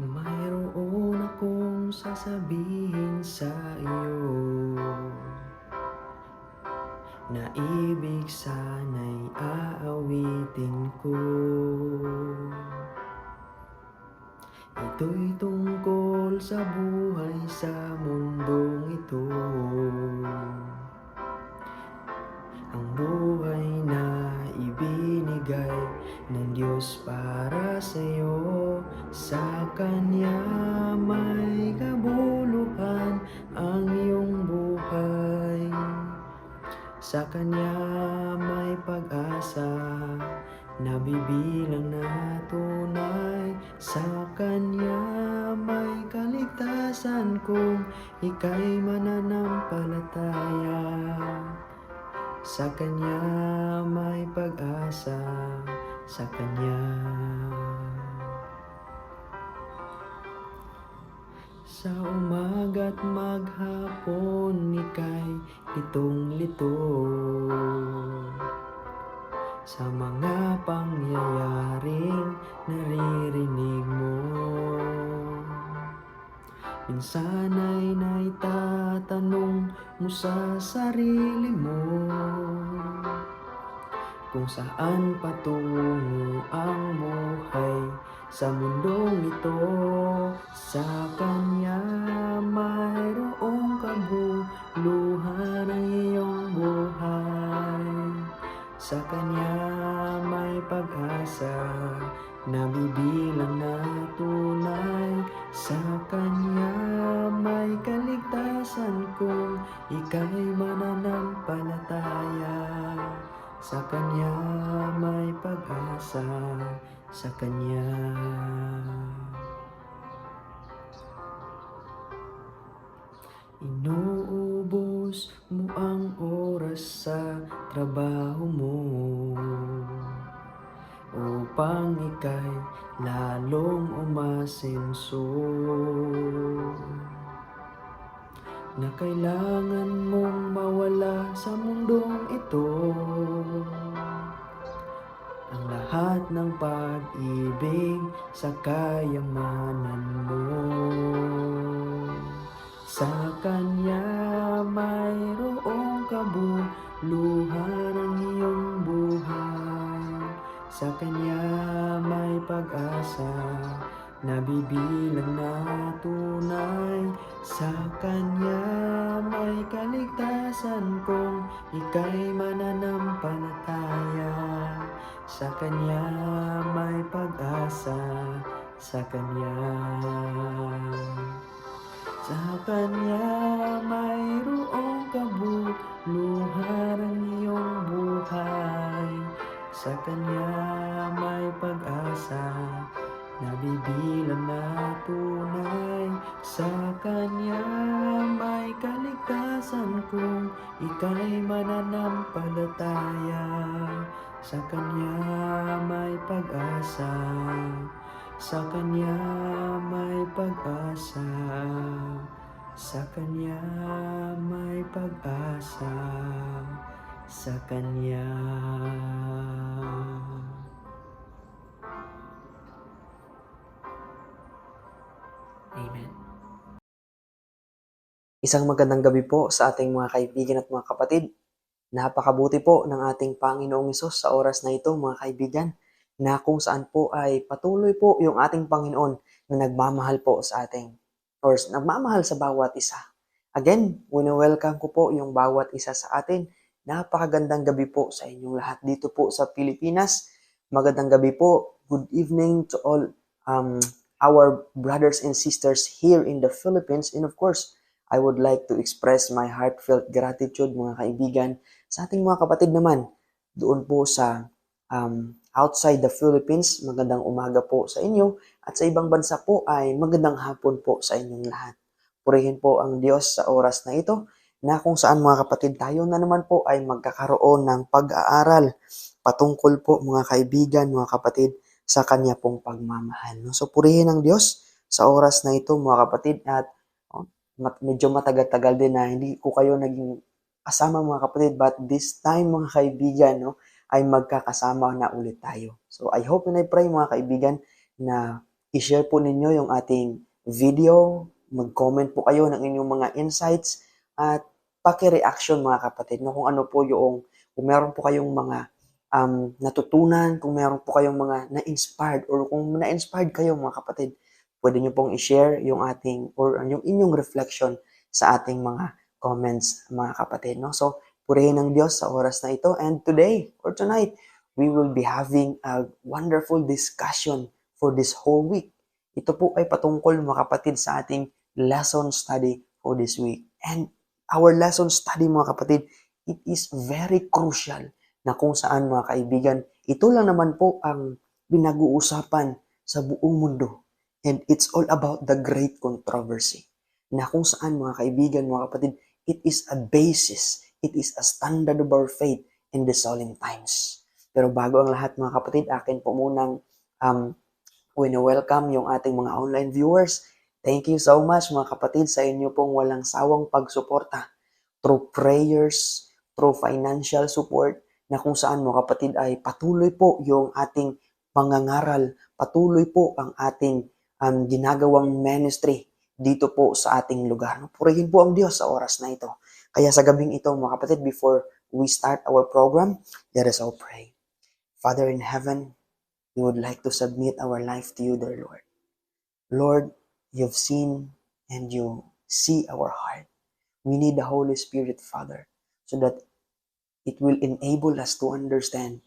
Mayroon akong sasabihin sa iyo na ibig sana'y aawitin ko. Ito'y tungkol sa buhay sa mundong ito, ang buhay na ibinigay ng Diyos para sa'yo. Sa Kanya may kabuluhan ang iyong buhay. Sa Kanya may pag-asa, nabibilang na tunay. Sa Kanya may kaligtasan kung ika'y mananampalataya. Sa Kanya may pag-asa, sa Kanya. Sa umaga't maghapon ika'y litong-lito sa mga pangyayaring naririnig mo. Minsan ay naitatanong mo sa sarili mo kung saan patungo ang buhay sa mundong ito. Sa Kanya mayroong kabuluhan ang iyong buhay. Sa Kanya may pag-asa, nabibilang na tunay. Sa Kanya may kaligtasan kung ika'y mananampalataya. Sa Kanya may pag-asa, sa Kanya. Inuubos mo ang oras sa trabaho mo upang ika'y lalong umasenso, na kailangan mong mawala sa mundong ito ang lahat ng pag-ibig sa kayamanan mo. Sa Kanya mayroong kabuluhan ang iyong buhay. Sa Kanya may pag-asa, nabibilang na tunay. Sa Kanya may kaligtasan kung ika'y mananampalataya. Sa Kanya may pag-asa, sa Kanya. Sa Kanya mayroong kabuluhan ang iyong buhay. Sa Kanya may pag-asa, nabibilang na tunay. Sa Kanya may kaligtasan kung ika'y mananampalataya. Sa Kanya may pag-asa, sa Kanya may pag-asa. Sa Kanya may pag-asa, sa Kanya. Amen. Isang magandang gabi po sa ating mga kaibigan at mga kapatid. Napakabuti po ng ating Panginoong Hesus sa oras na ito, mga kaibigan, na kung saan po ay patuloy po yung ating Panginoon na nagmamahal po sa ating, or nagmamahal sa bawat isa. Again, welcome ko po yung bawat isa sa atin. Napakagandang gabi po sa inyong lahat dito po sa Pilipinas. Magandang gabi po. Good evening to all our brothers and sisters here in the Philippines. And of course, I would like to express my heartfelt gratitude, mga kaibigan, sa ating mga kapatid naman doon po sa outside the Philippines. Magandang umaga po sa inyo, at sa ibang bansa po ay magandang hapon po sa inyong lahat. Purihin po ang Diyos sa oras na ito, na kung saan mga kapatid tayo na naman po ay magkakaroon ng pag-aaral patungkol po, mga kaibigan, mga kapatid, sa Kanya pong pagmamahal. So purihin ang Diyos sa oras na ito, mga kapatid, at medyo matagal-tagal din na hindi ko kayo naging kasama, mga kapatid, but this time, mga kaibigan, ay magkakasama na ulit tayo. So I hope and I pray, mga kaibigan, na i-share po ninyo yung ating video, mag-comment po kayo ng inyong mga insights, at paki-reaction mga kapatid, no, kung ano po kung meron po kayong mga natutunan, kung meron po kayong mga na-inspired, or kung na-inspired kayo mga kapatid, pwede nyo pong i-share yung yung inyong reflection sa ating mga comments mga kapatid, no? So, purihin ng Diyos sa oras na ito, and today or tonight, we will be having a wonderful discussion for this whole week. Ito po ay patungkol mga kapatid sa ating lesson study for this week. And our lesson study mga kapatid, it is very crucial na kung saan mga kaibigan, ito lang naman po ang pinag-uusapan sa buong mundo. And it's all about the great controversy. Na kung saan mga kaibigan, mga kapatid, it is a basis, it is a standard of our faith in the solemn times. Pero bago ang lahat mga kapatid, akin po munang welcome yung ating mga online viewers. Thank you so much mga kapatid sa inyo pong walang sawang pagsuporta through prayers, through financial support, na kung saan mga kapatid ay patuloy po yung ating pangangaral, patuloy po ang ating ginagawang ministry dito po sa ating lugar. Purihin po ang Diyos sa oras na ito. Kaya sa gabing ito mga kapatid, before we start our program, let us all pray. Father in heaven, we would like to submit our life to you, dear Lord. Lord, you've seen and you see our heart. We need the Holy Spirit, Father, so that it will enable us to understand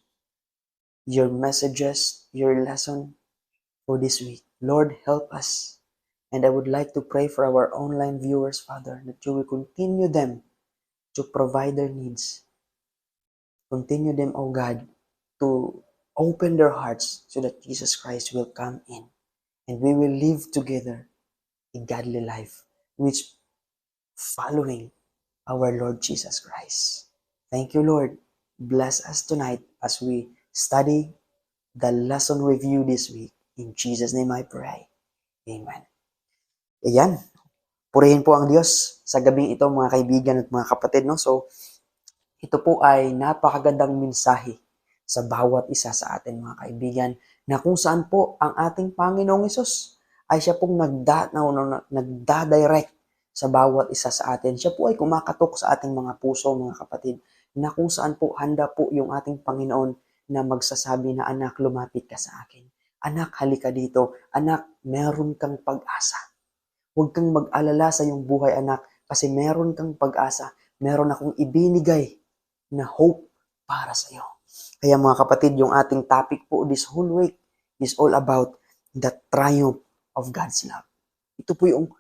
your messages, your lesson for this week. Lord, help us. And I would like to pray for our online viewers, Father, that you will continue them to provide their needs. Continue them, O God, to open their hearts so that Jesus Christ will come in and we will live together a godly life, which following our Lord Jesus Christ. Thank you, Lord. Bless us tonight as we study the lesson review this week. In Jesus' name I pray. Amen. Ayan. Purihin po ang Diyos sa gabing ito mga kaibigan at mga kapatid. No? So, ito po ay napakagandang mensahe sa bawat isa sa atin mga kaibigan, na kung saan po ang ating Panginoong Hesus ay siya pong nagda-direct sa bawat isa sa atin. Siya po ay kumakatok sa ating mga puso mga kapatid, na kung saan po handa po yung ating Panginoon na magsasabi na, anak, lumapit ka sa akin. Anak, halika dito. Anak, meron kang pag-asa. Huwag kang mag-alala sa iyong buhay, anak, kasi meron kang pag-asa. Meron akong ibinigay na hope para sa iyo. Kaya mga kapatid, yung ating topic po this whole week is all about the triumph of God's love. Ito po yung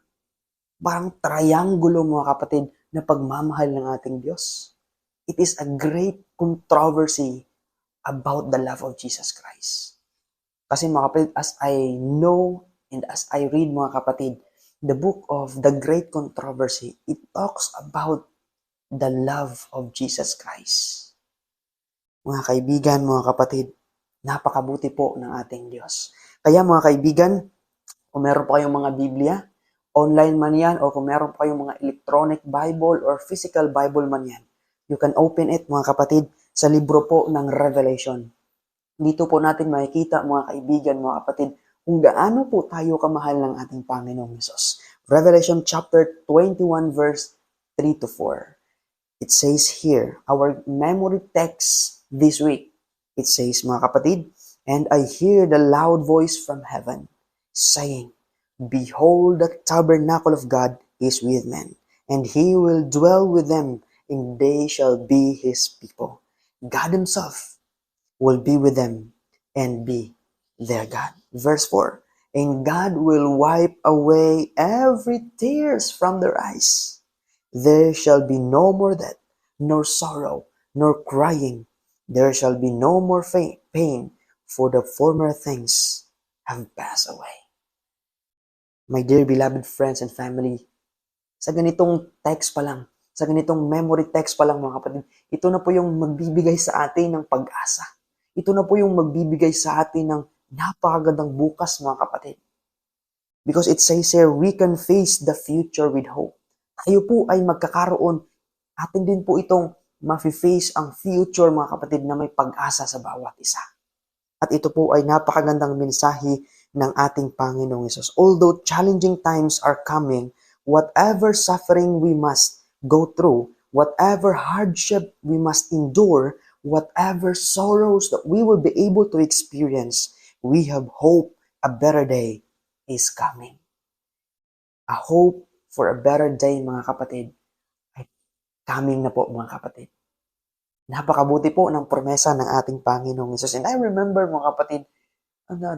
parang triangulo mga kapatid na pagmamahal ng ating Diyos. It is a great controversy about the love of Jesus Christ. Kasi mga kapatid, as I know and as I read mga kapatid, the book of the great controversy, it talks about the love of Jesus Christ. Mga kaibigan, mga kapatid, napakabuti po ng ating Diyos. Kaya mga kaibigan, kung meron pa kayong mga Biblia, online man yan, o kung meron pa kayong mga electronic Bible or physical Bible man yan, you can open it mga kapatid sa libro po ng Revelation. Dito po natin makikita mga kaibigan, mga kapatid, kung gaano po tayo kamahal ng ating Panginoong Hesus. Revelation chapter 21 verse 3 to 4. It says here, our memory text this week, it says mga kapatid, and I hear the loud voice from heaven saying, behold, the tabernacle of God is with men, and he will dwell with them, and they shall be his people. God himself will be with them and be their God. Verse 4, and God will wipe away every tears from their eyes. There shall be no more death, nor sorrow, nor crying. There shall be no more pain, for the former things have passed away. My dear beloved friends and family, sa ganitong text pa lang, sa ganitong memory text pa lang mga kapatid, ito na po yung magbibigay sa atin ng pag-asa. Ito na po yung magbibigay sa atin ng napakagandang bukas mga kapatid. Because it says here, we can face the future with hope. Tayo po ay magkakaroon, atin din po itong ma-face ang future mga kapatid na may pag-asa sa bawat isa. At ito po ay napakagandang mensahe ng ating Panginoong Hesus. Although challenging times are coming, whatever suffering we must go through, whatever hardship we must endure, whatever sorrows that we will be able to experience, we have hope a better day is coming. A hope for a better day, mga kapatid, ay coming na po, mga kapatid. Napakabuti po ng promesa ng ating Panginoong Hesus. And I remember, mga kapatid,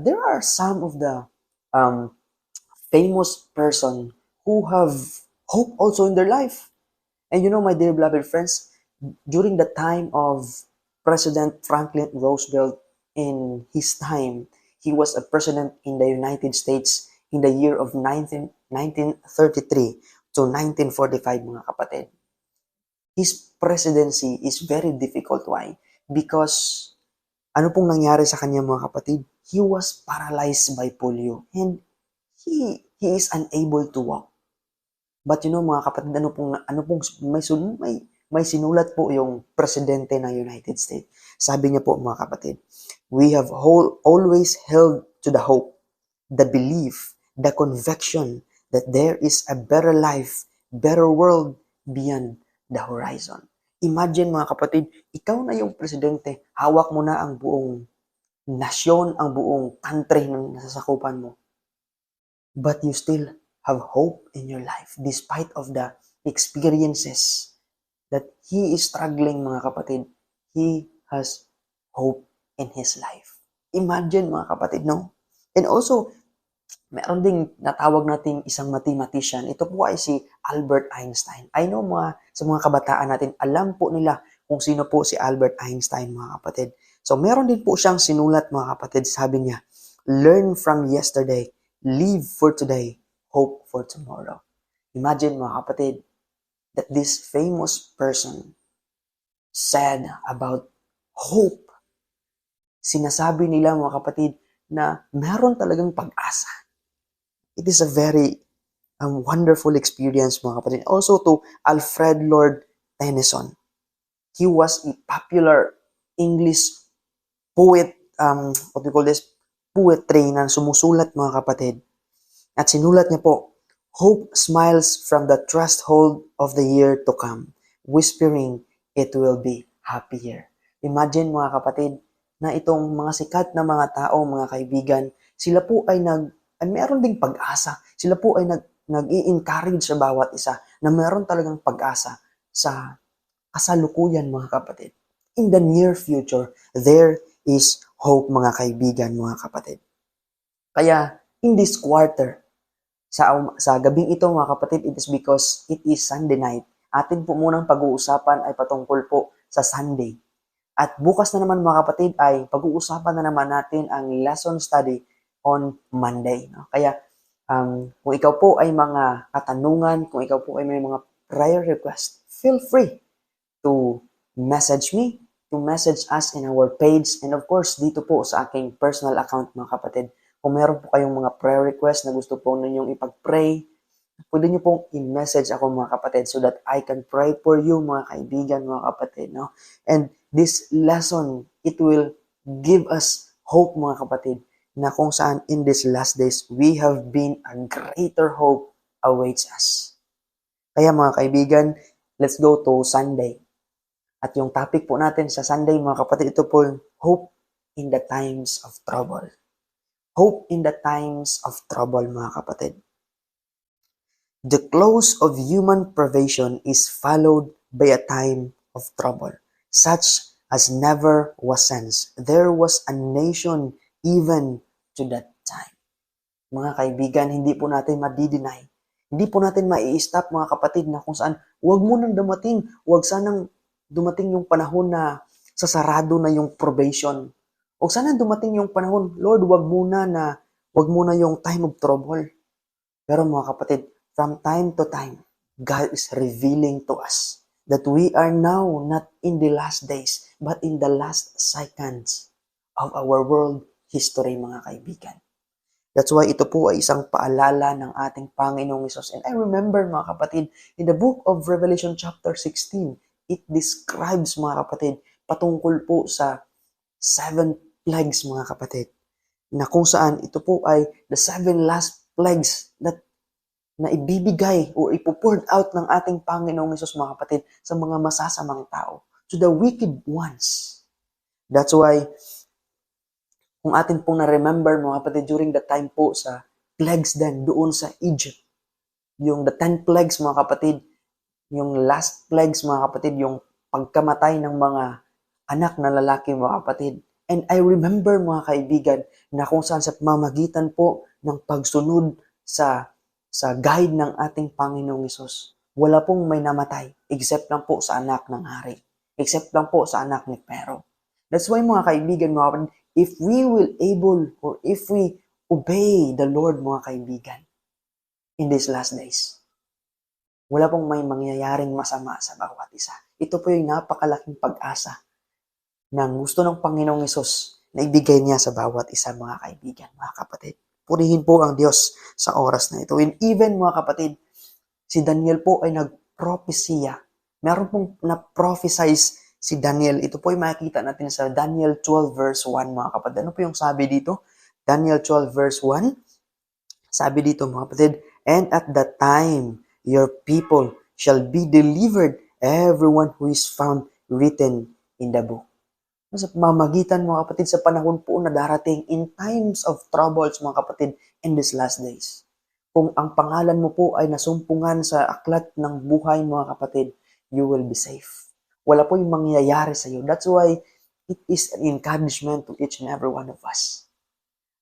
there are some of the famous person who have hope also in their life. And you know, my dear beloved friends, during the time of President Franklin Roosevelt, in his time, he was a president in the United States in the year of 1933 to 1945, mga kapatid. His presidency is very difficult. Why? Because ano pong nangyari sa kanya, mga kapatid? He was paralyzed by polio and he is unable to walk. But you know, mga kapatid, ano pong may sinulat po yung presidente ng United States. Sabi niya po, mga kapatid, we have always held to the hope, the belief, the conviction that there is a better life, better world beyond the horizon. Imagine, mga kapatid, ikaw na yung presidente, hawak mo na ang buong nasyon, ang buong country na nasasakupan mo. But you still have hope in your life despite of the experiences that he is struggling, mga kapatid. He has hope in his life. Imagine, mga kapatid, no? And also, meron ding natawag nating isang mathematician. Ito po ay si Albert Einstein. I know sa mga kabataan natin, alam po nila kung sino po si Albert Einstein, mga kapatid. So meron din po siyang sinulat, mga kapatid. Sabi niya, learn from yesterday, live for today, hope for tomorrow. Imagine, mga kapatid, that this famous person said about hope. Sinasabi nila, mga kapatid, na meron talagang pag-asa. It is a very wonderful experience, mga kapatid. Also to Alfred Lord Tennyson. He was a popular English poet, poetry na sumusulat, mga kapatid. At sinulat niya po, hope smiles from the threshold of the year to come, whispering, it will be happier. Imagine, mga kapatid, na itong mga sikat na mga tao, mga kaibigan, sila po ay meron ding pag-asa. Sila po ay nag-i-encourage sa bawat isa na meron talagang pag-asa sa kasalukuyan, mga kapatid. In the near future, there is hope, mga kaibigan, mga kapatid. Kaya, in this quarter, sa gabing ito, mga kapatid, it is because it is Sunday night. Atin po munang pag-uusapan ay patungkol po sa Sunday. At bukas na naman, mga kapatid, ay pag-uusapan na naman natin ang lesson study on Monday. No? Kaya, kung ikaw po ay mga katanungan, kung ikaw po ay may mga prayer request, feel free to message me, to message us in our page, and of course, dito po sa aking personal account, mga kapatid. Kung meron po kayong mga prayer request na gusto po ninyong ipag-pray, pwede niyo pong i-message ako, mga kapatid, so that I can pray for you, mga kaibigan, mga kapatid. No? And this lesson, it will give us hope, mga kapatid, na kung saan in these last days, we have been a greater hope awaits us. Kaya, mga kaibigan, let's go to Sunday. At yung topic po natin sa Sunday, mga kapatid, ito po yung hope in the times of trouble. Hope in the times of trouble, mga kapatid. The close of human privation is followed by a time of trouble, such as never was since there was a nation even to that time. Mga kaibigan, hindi po natin madideny. Hindi po natin mai-stop, mga kapatid, na kung saan huwag mo nang dumating, huwag sanang dumating yung panahon na sasarado na yung probation. Huwag sanang dumating yung panahon, Lord, huwag muna yung time of trouble. Pero, mga kapatid, from time to time, God is revealing to us that we are now not in the last days, but in the last seconds of our world history, mga kaibigan. That's why ito po ay isang paalala ng ating Panginoong Hesus. And I remember, mga kapatid, in the book of Revelation chapter 16, it describes, mga kapatid, patungkol po sa 7 plagues, mga kapatid. na kung saan ito po ay the 7 last plagues na ibibigay o ipupoured out ng ating Panginoong Hesus, mga kapatid, sa mga masasamang tao, to the wicked ones. That's why, kung atin pong na-remember, mga kapatid, during the time po sa plagues din doon sa Egypt, yung the 10 plagues, mga kapatid, yung last plagues, mga kapatid, yung pagkamatay ng mga anak na lalaki, mga kapatid. And I remember, mga kaibigan, na kung saan sa pamamagitan po ng pagsunod sa guide ng ating Panginoong Hesus, wala pong may namatay except lang po sa anak ng hari. Except lang po sa anak ni Pero. That's why, mga kaibigan, mga kapatid, if we will able or if we obey the Lord, mga kaibigan, in these last days, wala pong may mangyayaring masama sa bawat isa. Ito po yung napakalaking pag-asa ng gusto ng Panginoong Hesus na ibigay niya sa bawat isa, mga kaibigan, mga kapatid. Purihin po ang Diyos sa oras na ito. And even, mga kapatid, si Daniel po ay nag-propesya. Meron pong na-prophesize si Daniel. Ito po ay makikita natin sa Daniel 12 verse 1, mga kapatid. Ano po yung sabi dito? Daniel 12 verse 1. Sabi dito, mga kapatid, and at that time, your people shall be delivered, everyone who is found written in the book. Sa pamamagitan, mga kapatid, sa panahon po na darating in times of troubles, mga kapatid, in these last days. Kung ang pangalan mo po ay nasumpungan sa aklat ng buhay, mga kapatid, you will be safe. Wala po yung mangyayari sa iyo. That's why it is an encouragement to each and every one of us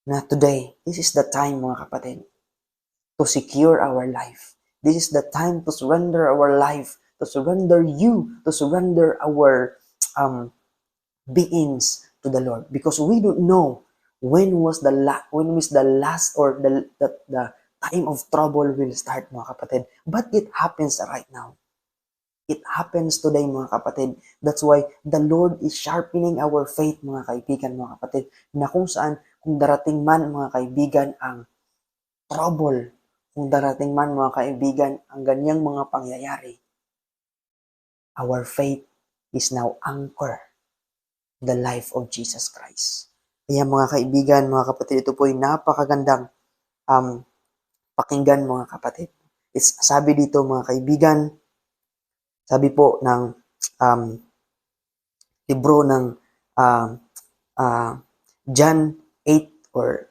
na today, this is the time, mga kapatid, to secure our life. This is the time to surrender our life, to surrender you, to surrender our beings to the Lord, because we don't know when was the last or the time of trouble will start, mga kapatid, but it happens right now. It happens today, mga kapatid. That's why the Lord is sharpening our faith, mga kaibigan, mga kapatid, na kung saan, kung darating man, mga kaibigan, ang trouble, kung darating man, mga kaibigan, ang ganyang mga pangyayari, our faith is now anchor the life of Jesus Christ. Kaya, mga kaibigan, mga kapatid, ito po ay napakagandang pakinggan, mga kapatid. Sabi dito, mga kaibigan, sabi po ng libro ng John 8 or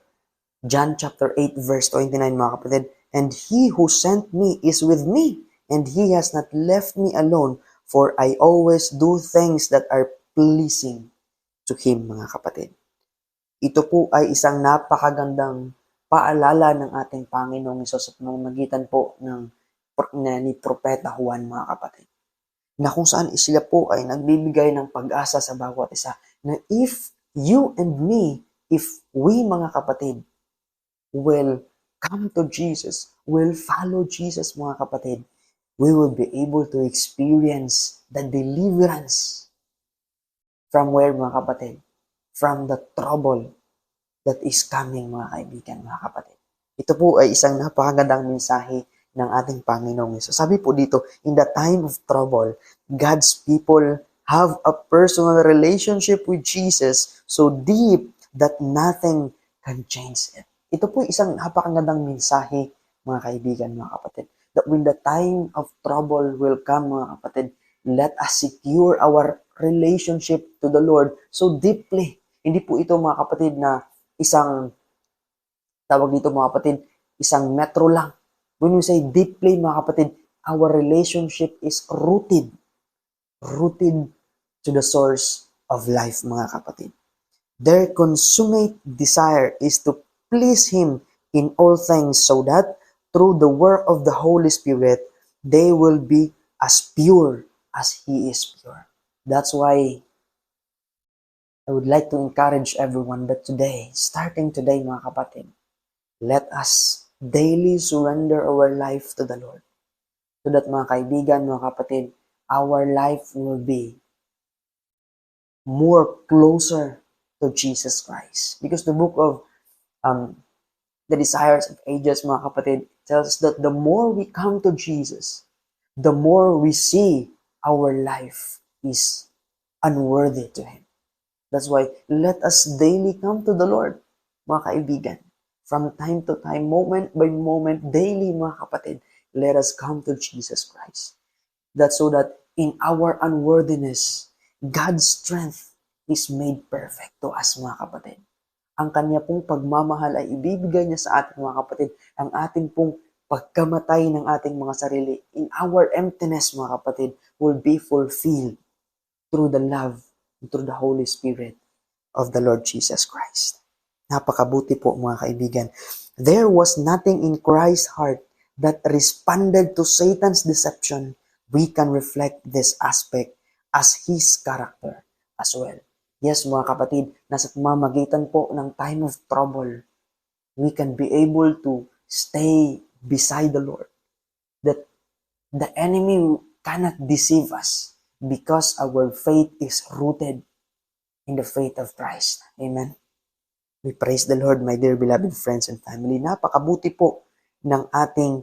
John chapter 8 verse 29, mga kapatid, and he who sent me is with me, and he has not left me alone, for I always do things that are pleasing to him, mga kapatid. Ito po ay isang napakagandang paalala ng ating Panginoong Hesus sa pamamagitan po ni Propeta Juan, mga kapatid, na kung saan sila po ay nagbibigay ng pag-asa sa bawat isa, na if you and me, if we, mga kapatid, will come to Jesus, will follow Jesus, mga kapatid, we will be able to experience the deliverance from where, mga kapatid? From the trouble that is coming, mga kaibigan, mga kapatid. Ito po ay isang napakagandang mensahe ng ating Panginoong Hesus. Sabi po dito, in the time of trouble, God's people have a personal relationship with Jesus so deep that nothing can change it. Ito po isang napakagandang mensahe, mga kaibigan, mga kapatid, that when the time of trouble will come, mga kapatid, let us secure our relationship to the Lord so deeply. Hindi po ito, mga kapatid, na isang, tawag dito, mga kapatid, isang metro lang. When we say deeply, mga kapatid, our relationship is rooted to the source of life, mga kapatid. Their consummate desire is to please Him in all things so that through the work of the Holy Spirit, they will be as pure as He is pure. That's why I would like to encourage everyone that today, starting today, mga kapatid, let us daily surrender our life to the Lord. So that, mga kaibigan, mga kapatid, our life will be more closer to Jesus Christ. Because the book of The Desires of Ages, mga kapatid, tells us that the more we come to Jesus, the more we see our life is unworthy to Him. That's why let us daily come to the Lord. mga kaibigan. From time to time, moment by moment, daily mga kapatid, let us come to Jesus Christ. That's so that in our unworthiness, God's strength is made perfect to us mga kapatid. Ang kanya pong pagmamahal ay ibibigay niya sa ating mga kapatid. Ang ating pong pagkamatay ng ating mga sarili in our emptiness mga kapatid will be fulfilled through the love and through the Holy Spirit of the Lord Jesus Christ. Napakabuti po mga kaibigan. There was nothing in Christ's heart that responded to Satan's deception. We can reflect this aspect as His character as well. Yes mga kapatid, nasa pamamagitan po ng time of trouble, we can be able to stay beside the Lord. That the enemy cannot deceive us because our faith is rooted in the faith of Christ. Amen. We praise the Lord, my dear beloved friends and family. Napakabuti po ng ating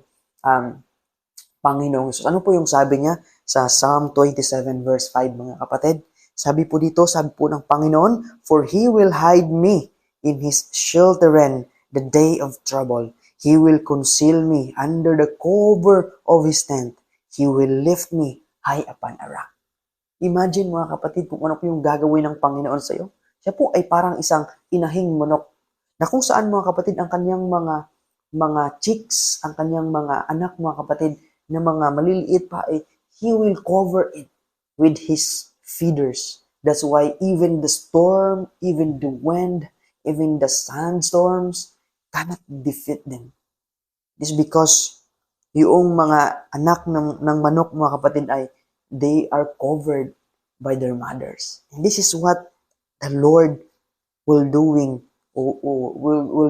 Panginoong Jesus. Ano po yung sabi niya sa Psalm 27 verse 5 mga kapatid? Sabi po dito, sabi po ng Panginoon, "For He will hide me in His shelteren the day of trouble. He will conceal me under the cover of His tent. He will lift me high upon a rock." Imagine mga kapatid kung ano po yung gagawin ng Panginoon sa iyo. Siya po ay parang isang inahing manok na kung saan mga kapatid ang kanyang mga chicks, ang kanyang mga anak mga kapatid na mga maliliit pa ay He will cover it with His feeders. That's why even the storm, even the wind, even the sandstorms cannot defeat them. This because yung mga anak ng manok mga kapatid ay they are covered by their mothers. And this is what the Lord will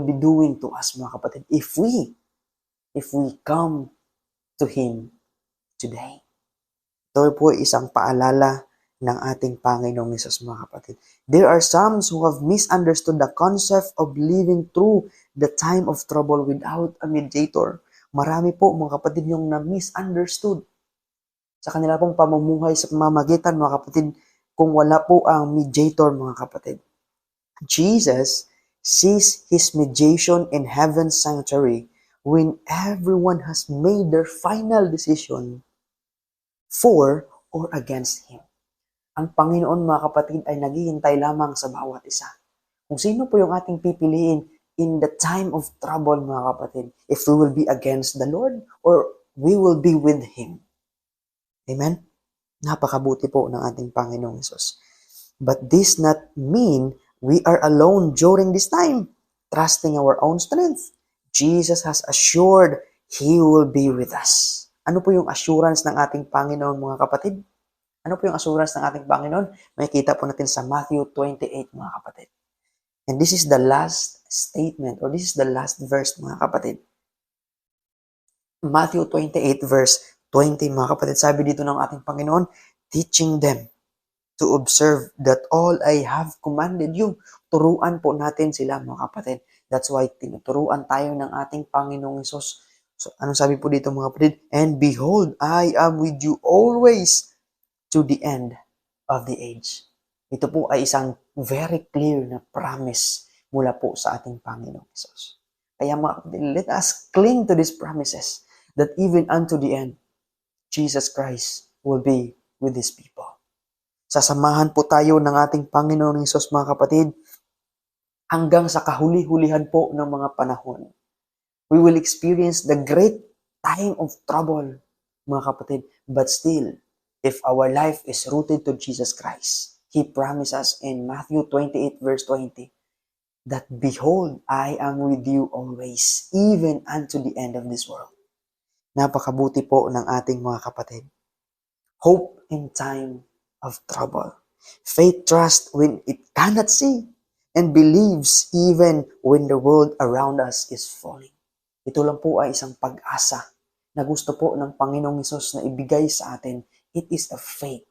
be doing to us mga kapatid if we come to Him today. Ito po isang paalala ng ating Panginoong Hesus mga kapatid. There are some who have misunderstood the concept of living through the time of trouble without a mediator. Marami po mga kapatid yung na-misunderstood sa kanila pong pamumuhay sa pamamagitan mga kapatid kung wala po ang mediator mga kapatid. Jesus sees His mediation in heaven's sanctuary when everyone has made their final decision for or against Him. Ang Panginoon mga kapatid ay naghihintay lamang sa bawat isa. Kung sino po yung ating pipiliin in the time of trouble mga kapatid, if we will be against the Lord or we will be with Him. Amen? Napakabuti po ng ating Panginoong Hesus. But this not mean we are alone during this time, trusting our own strength. Jesus has assured He will be with us. Ano po yung assurance ng ating Panginoon mga kapatid? Ano po yung assurance ng ating Panginoon? Makikita po natin sa Matthew 28 mga kapatid. And this is the last statement or this is the last verse mga kapatid. Matthew 28 verse 20 mga kapatid. Sabi dito ng ating Panginoon, teaching them to observe that all I have commanded you. Turuan po natin sila mga kapatid. That's why tinuturuan tayo ng ating Panginoong Hesus. So, anong sabi po dito mga kapatid? And behold, I am with you always to the end of the age. Ito po ay isang very clear na promise mula po sa ating Panginoong Hesus. Kaya mga kapatid, let us cling to these promises that even unto the end, Jesus Christ will be with His people. Sasamahan po tayo ng ating Panginoong Hesus mga kapatid hanggang sa kahuli-hulihan po ng mga panahon. We will experience the great time of trouble mga kapatid. But still, if our life is rooted to Jesus Christ, He promises in Matthew 28 verse 20 that behold, I am with you always, even unto the end of this world. Napakabuti po ng ating mga kapatid. Hope in time of trouble. Faith trust when it cannot see and believes even when the world around us is falling. Ito lang po ay isang pag-asa na gusto po ng Panginoong Hesus na ibigay sa atin. It is a faith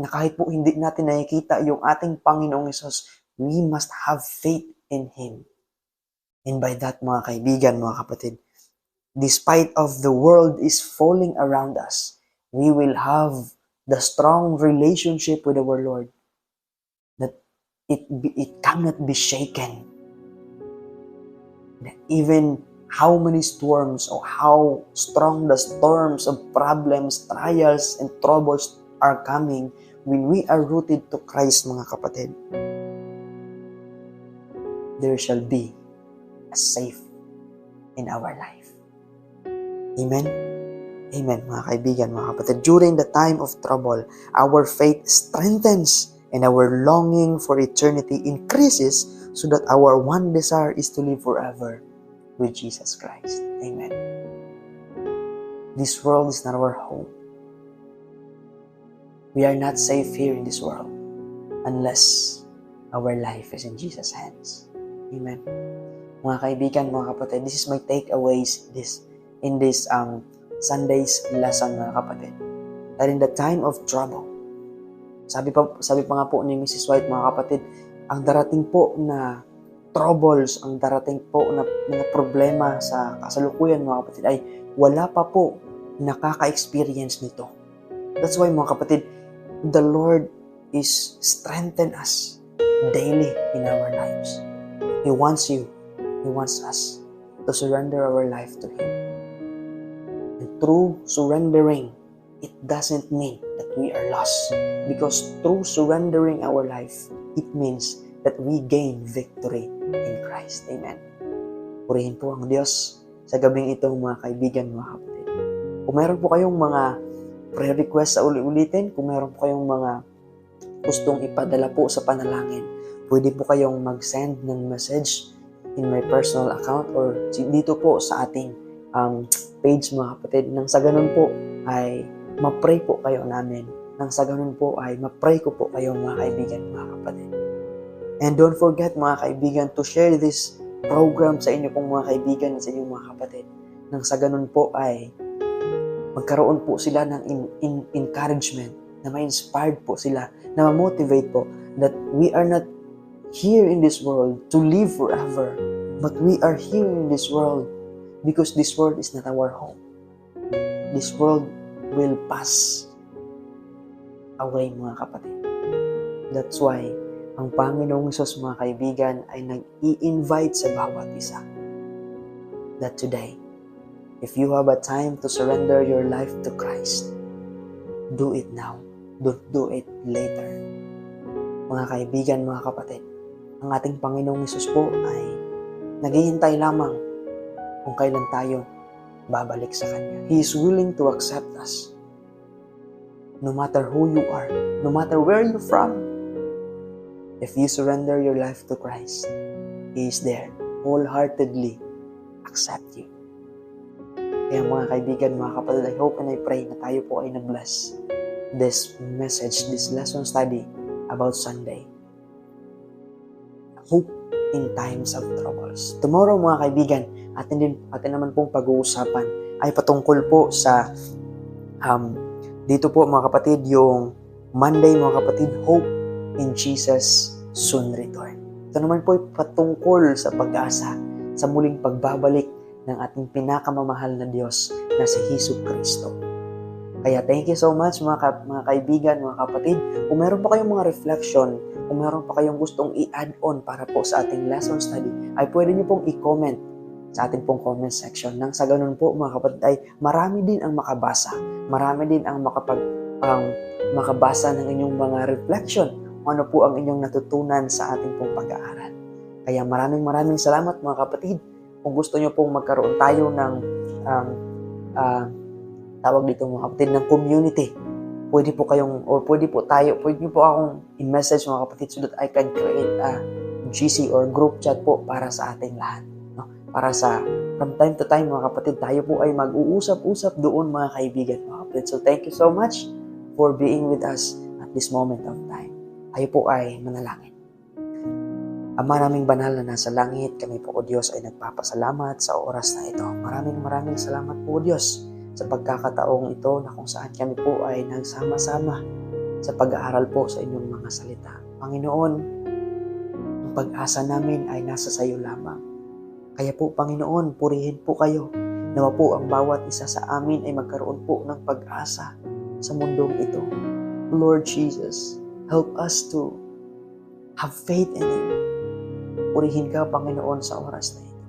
na kahit po hindi natin nakikita yung ating Panginoong Hesus, we must have faith in Him. And by that mga kaibigan, mga kapatid, despite of the world is falling around us, we will have the strong relationship with our Lord that it cannot be shaken. Even how many storms or how strong the storms of problems, trials, and troubles are coming, when we are rooted to Christ, mga kapatid, there shall be a safe in our life. Amen? Amen, mga kaibigan, mga kapatid. During the time of trouble, our faith strengthens and our longing for eternity increases so that our one desire is to live forever with Jesus Christ. Amen. This world is not our home. We are not safe here in this world unless our life is in Jesus' hands. Amen. Mga kaibigan, mga kapatid, this is my takeaways in this Sunday's lesson, mga kapatid. That in the time of trouble, sabi pa nga po ni Mrs. White, mga kapatid, ang darating po na troubles, ang darating po na mga problema sa kasalukuyan, mga kapatid, ay wala pa po nakaka-experience nito. That's why, mga kapatid, the Lord is strengthen us daily in our lives. He wants us to surrender our life to Him. And through surrendering, it doesn't mean that we are lost. Because through surrendering our life, it means that we gain victory in Christ. Amen. Purihin po ang Diyos sa gabing ito, mga kaibigan, mga kapatid. Kung meron po kayong mga prayer request sa uli-ulitin, kung meron po kayong mga gustong ipadala po sa panalangin, pwede po kayong mag-send ng message in my personal account or dito po sa ating page, mga kapatid. Nang sa ganun po ay ma-pray po kayo namin. Nang sa ganun po ay ma-pray ko po kayo, mga kaibigan, mga kapatid. And don't forget, mga kaibigan, to share this program sa inyo pong mga kaibigan at sa inyong mga kapatid. Nang sa ganun po ay magkaroon po sila ng encouragement, na ma-inspired po sila, na ma-motivate po that we are not here in this world to live forever, but we are here in this world because this world is not our home. This world will pass away, mga kapatid. That's why ang Panginoong Hesus, mga kaibigan, ay nag-i-invite sa bawat isa that today, if you have a time to surrender your life to Christ, do it now. Don't do it later. Mga kaibigan, mga kapatid, ang ating Panginoong Hesus po ay naghihintay lamang kung kailan tayo babalik sa Kanya. He is willing to accept us. No matter who you are, no matter where you're from, if you surrender your life to Christ, He is there, wholeheartedly accept you. Kaya mga kaibigan, mga kapatid, I hope and I pray na tayo po ay na-bless this message, this lesson study about Sunday. Hope in times of troubles. Tomorrow, mga kaibigan, atin naman pong pag-uusapan ay patungkol po sa dito po, mga kapatid, yung Monday, mga kapatid, hope in Jesus soon return. Ito naman po ay patungkol sa pag-asa sa muling pagbabalik ng ating pinakamamahal na Diyos na si Jesucristo. Kaya thank you so much, mga kaibigan, mga kapatid. Kung meron pa kayong mga reflection, kung meron pa kayong gustong i-add on para po sa ating lesson study, ay pwede niyo pong i-comment sa ating pong comment section. Nang sa ganun po, mga kapatid, ay marami din ang makabasa. Marami din ang makabasa ng inyong mga reflection. Ano po ang inyong natutunan sa ating pong pag-aaral. Kaya maraming salamat, mga kapatid. Kung gusto niyo pong magkaroon tayo ng tawag dito, mga kapatid, ng community, pwede po niyo po akong i-message, mga kapatid, so that I can create a GC or group chat po para sa ating lahat. No? Para from time to time, mga kapatid, tayo po ay mag-uusap-usap doon, mga kaibigan, mga kapatid. So thank you so much for being with us at this moment of time. Tayo po ay manalangin. Ama naming banal na nasa langit, kami po, O Diyos, ay nagpapasalamat sa oras na ito. Maraming salamat po, O Diyos, sa pagkakataong ito na kung saan kami po ay nagsama-sama sa pag-aaral po sa inyong mga salita. Panginoon, ang pag-asa namin ay nasa sa iyo lamang. Kaya po, Panginoon, purihin po kayo. Nawa po ang bawat isa sa amin ay magkaroon po ng pag-asa sa mundong ito. Lord Jesus, help us to have faith in Him. Purihin ka, Panginoon, sa oras na ito.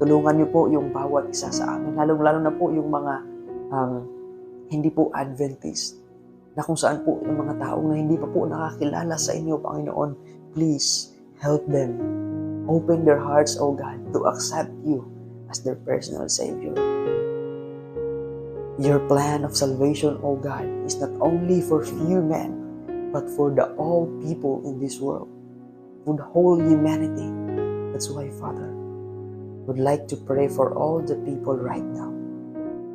Tulungan niyo po yung bawat isa sa amin, lalong-lalo na po yung mga hindi po Adventist, na kung saan po yung mga taong na hindi pa po nakakilala sa inyo, Panginoon. Please, help them. Open their hearts, O God, to accept you as their personal Savior. Your plan of salvation, O God, is not only for few men, but for the all people in this world, for the whole humanity. That's why, Father, would like to pray for all the people right now,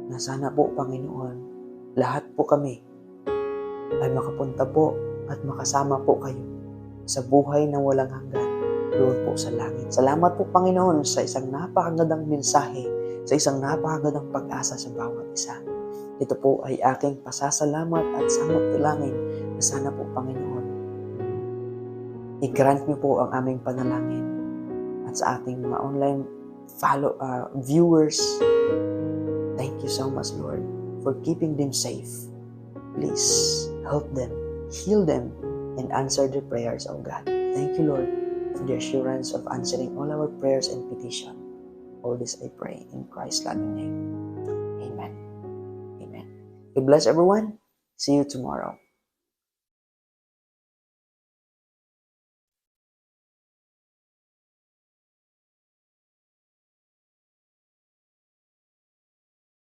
na sana po, Panginoon, lahat po kami ay makapunta po at makasama po kayo sa buhay na walang hanggan doon po sa langit. Salamat po, Panginoon, sa isang napakagandang mensahe, sa isang napakagandang pag-asa sa bawat isa. Ito po ay aking pasasalamat at samot dalangin na sana po, Panginoon, i-grant niyo po ang aming panalangin at sa ating mga online viewers. Thank you so much, Lord, for keeping them safe. Please help them, heal them, and answer their prayers, O God. Thank you, Lord, for the assurance of answering all our prayers and petition. All this I pray in Christ's loving name. Amen. Amen. God bless everyone. See you tomorrow.